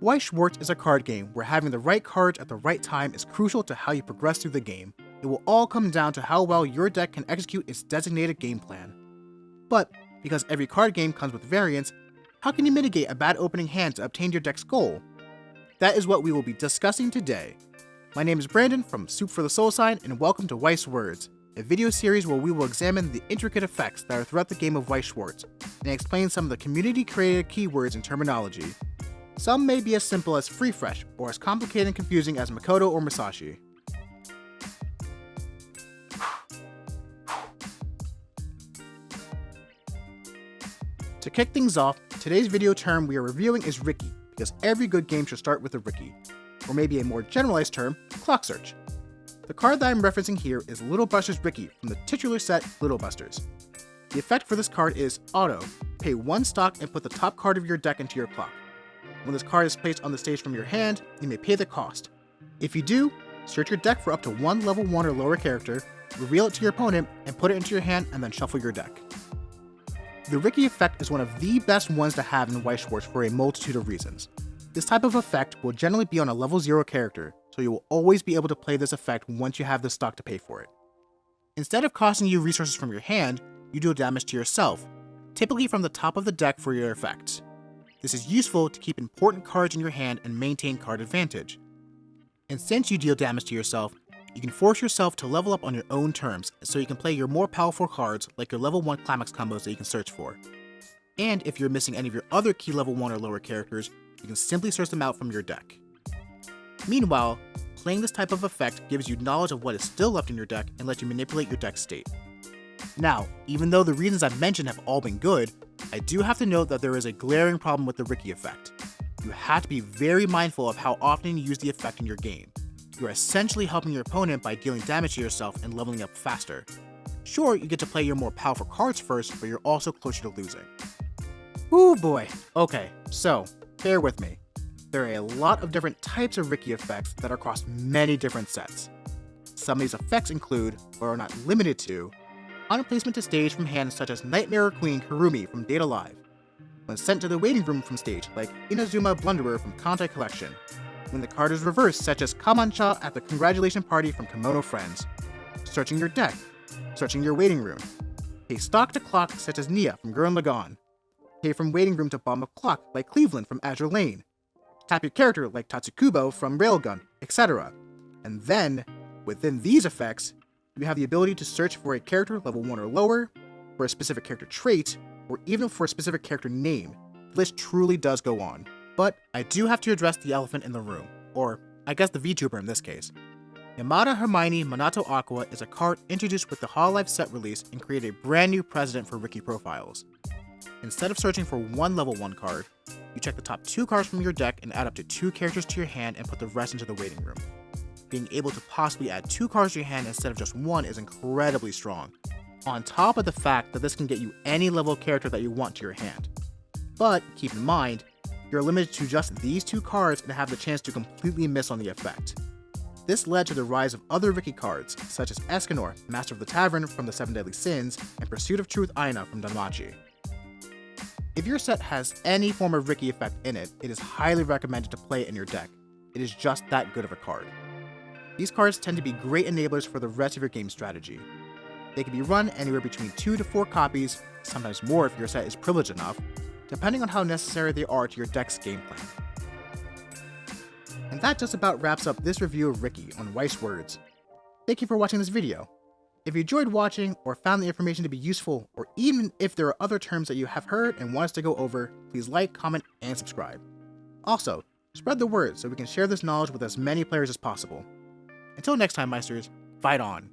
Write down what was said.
Weiss Schwarz is a card game where having the right cards at the right time is crucial to how you progress through the game. It will all come down to how well your deck can execute its designated game plan. But, because every card game comes with variants, how can you mitigate a bad opening hand to obtain your deck's goal? That is what we will be discussing today. My name is Brandon from Soup for the Soul Sign, and welcome to Weiss Words, a video series where we will examine the intricate effects that are throughout the game of Weiss Schwarz, and explain some of the community-created keywords and terminology. Some may be as simple as Free Fresh, or as complicated and confusing as Makoto or Musashi. To kick things off, today's video term we are reviewing is Riki, because every good game should start with a Riki, or maybe a more generalized term, Clock Search. The card that I'm referencing here is Little Buster's Riki from the titular set Little Busters. The effect for this card is Auto. Pay 1 stock and put the top card of your deck into your clock. When this card is placed on the stage from your hand, you may pay the cost. If you do, search your deck for up to 1 level 1 or lower character, reveal it to your opponent, and put it into your hand and then shuffle your deck. The Riki effect is one of the best ones to have in Weiss Schwarz for a multitude of reasons. This type of effect will generally be on a level 0 character, so you will always be able to play this effect once you have the stock to pay for it. Instead of costing you resources from your hand, you deal damage to yourself, typically from the top of the deck for your effect. This is useful to keep important cards in your hand and maintain card advantage. And since you deal damage to yourself, you can force yourself to level up on your own terms so you can play your more powerful cards like your level 1 climax combos that you can search for. And if you're missing any of your other key level 1 or lower characters, you can simply search them out from your deck. Meanwhile, playing this type of effect gives you knowledge of what is still left in your deck and lets you manipulate your deck's state. Now, even though the reasons I've mentioned have all been good, I do have to note that there is a glaring problem with the Riki effect. You have to be very mindful of how often you use the effect in your game. You are essentially helping your opponent by dealing damage to yourself and leveling up faster. Sure, you get to play your more powerful cards first, but you're also closer to losing. Ooh boy. Okay, so, bear with me. There are a lot of different types of Riki effects that are across many different sets. Some of these effects include, but are not limited to, on placement to stage from hands such as Nightmare Queen Kurumi from Data Live, when sent to the waiting room from stage like Inazuma Blunderer from Kantai Collection, when the card is reversed such as Kamancha at the Congratulation Party from Kimono Friends, searching your deck, searching your waiting room, pay stock to clock such as Nia from Gurren Lagann, pay from waiting room to bomb a clock like Cleveland from Azure Lane, tap your character like Tatsukubo from Railgun, etc. And then, within these effects, you have the ability to search for a character level 1 or lower, for a specific character trait, or even for a specific character name. The list truly does go on. But I do have to address the elephant in the room, or I guess the VTuber in this case. Yamada Hermione Minato Aqua is a card introduced with the Hololive set release and created a brand new precedent for Riki profiles. Instead of searching for 1 level 1 card, you check the top 2 cards from your deck and add up to 2 characters to your hand and put the rest into the waiting room. Being able to possibly add 2 cards to your hand instead of just 1 is incredibly strong, on top of the fact that this can get you any level character that you want to your hand. But keep in mind, you're limited to just these 2 cards and have the chance to completely miss on the effect. This led to the rise of other Riki cards, such as Escanor, Master of the Tavern from the 7 Deadly Sins, and Pursuit of Truth Aina from Danmachi. If your set has any form of Riki effect in it, it is highly recommended to play it in your deck. It is just that good of a card. These cards tend to be great enablers for the rest of your game strategy. They can be run anywhere between 2 to 4 copies, sometimes more if your set is privileged enough, depending on how necessary they are to your deck's game plan. And that just about wraps up this review of Riki on Weiss Words. Thank you for watching this video. If you enjoyed watching or found the information to be useful, or even if there are other terms that you have heard and want us to go over, please like, comment, and subscribe. Also, spread the word so we can share this knowledge with as many players as possible. Until next time, Meisters, fight on!